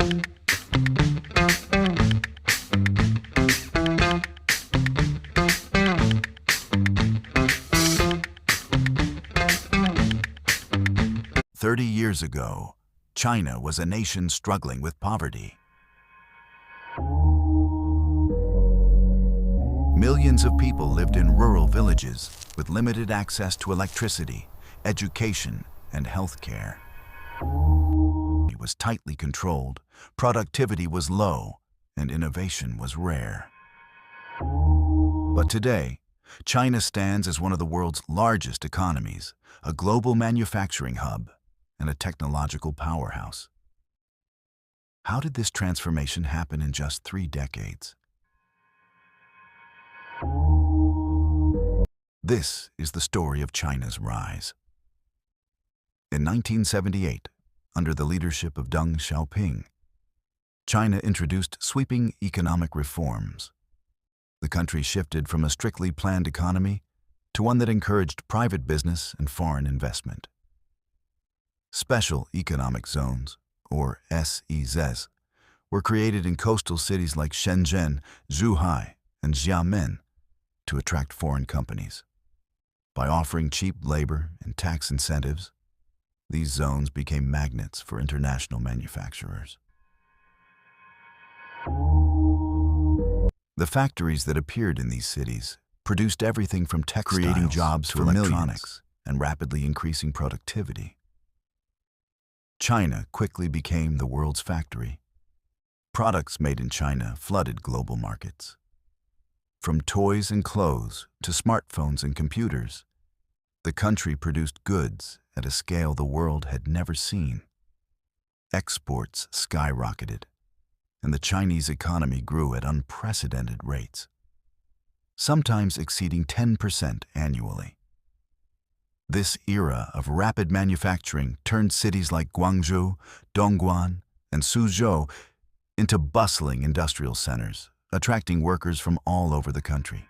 "30 years ago, China was a nation struggling with poverty. Millions of people lived in rural villages with limited access to electricity, education, and health care. It was tightly controlled, productivity was low, and innovation was rare. But today, China stands as one of the world's largest economies, a global manufacturing hub, and a technological powerhouse. How did this transformation happen in just 3 decades? This is the story of China's rise. In 1978, under the leadership of Deng Xiaoping, China introduced sweeping economic reforms. The country shifted from a strictly planned economy to one that encouraged private business and foreign investment. Special economic zones, or SEZs, were created in coastal cities like Shenzhen, Zhuhai, and Xiamen to attract foreign companies. By offering cheap labor and tax incentives, these zones became magnets for international manufacturers. The factories that appeared in these cities produced everything from textiles, creating jobs to electronics, and rapidly increasing productivity. China quickly became the world's factory. Products made in China flooded global markets. From toys and clothes to smartphones and computers, the country produced goods at a scale the world had never seen. Exports skyrocketed, and the Chinese economy grew at unprecedented rates, sometimes exceeding 10% annually. This era of rapid manufacturing turned cities like Guangzhou, Dongguan, and Suzhou into bustling industrial centers, attracting workers from all over the country.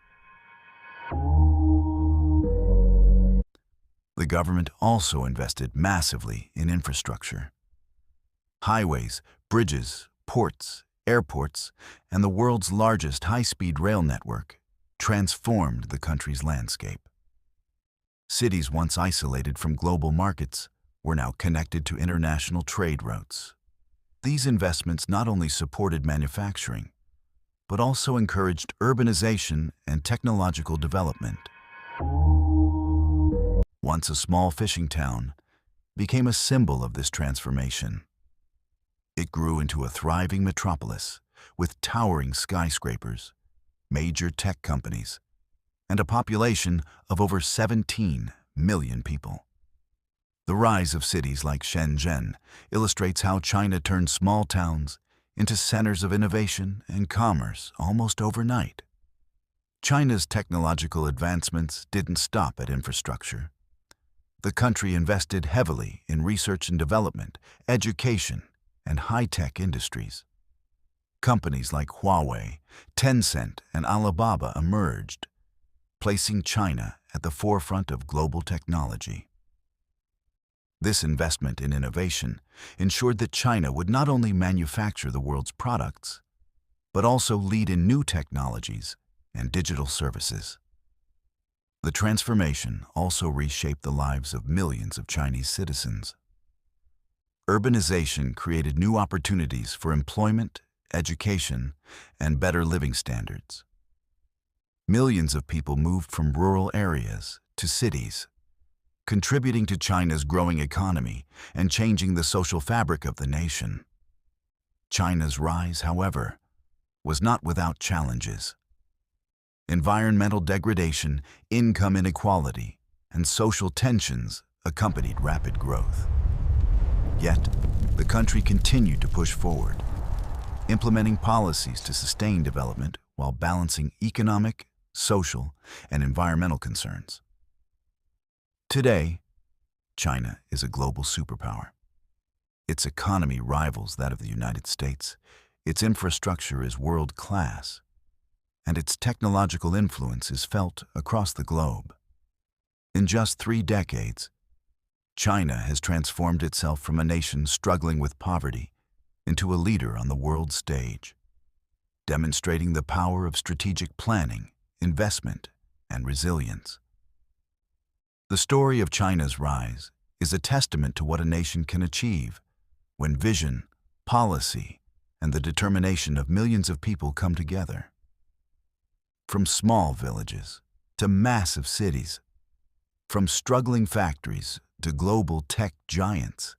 The government also invested massively in infrastructure. Highways, bridges, ports, airports, and the world's largest high-speed rail network transformed the country's landscape. Cities once isolated from global markets were now connected to international trade routes. These investments not only supported manufacturing, but also encouraged urbanization and technological development. Once a small fishing town became a symbol of this transformation. It grew into a thriving metropolis with towering skyscrapers, major tech companies, and a population of over 17 million people. The rise of cities like Shenzhen illustrates how China turned small towns into centers of innovation and commerce almost overnight. China's technological advancements didn't stop at infrastructure. The country invested heavily in research and development, education, and high-tech industries. Companies like Huawei, Tencent, and Alibaba emerged, placing China at the forefront of global technology. This investment in innovation ensured that China would not only manufacture the world's products, but also lead in new technologies and digital services. The transformation also reshaped the lives of millions of Chinese citizens. Urbanization created new opportunities for employment, education, and better living standards. Millions of people moved from rural areas to cities, contributing to China's growing economy and changing the social fabric of the nation. China's rise, however, was not without challenges. Environmental degradation, income inequality, and social tensions accompanied rapid growth. Yet, the country continued to push forward, implementing policies to sustain development while balancing economic, social, and environmental concerns. Today, China is a global superpower. Its economy rivals that of the United States, its infrastructure is world-class, and its technological influence is felt across the globe. In just 3 decades, China has transformed itself from a nation struggling with poverty into a leader on the world stage, demonstrating the power of strategic planning, investment, and resilience. The story of China's rise is a testament to what a nation can achieve when vision, policy, and the determination of millions of people come together. From small villages to massive cities, from struggling factories to global tech giants,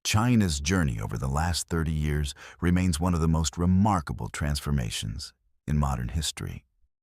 China's journey over the last 30 years remains one of the most remarkable transformations in modern history.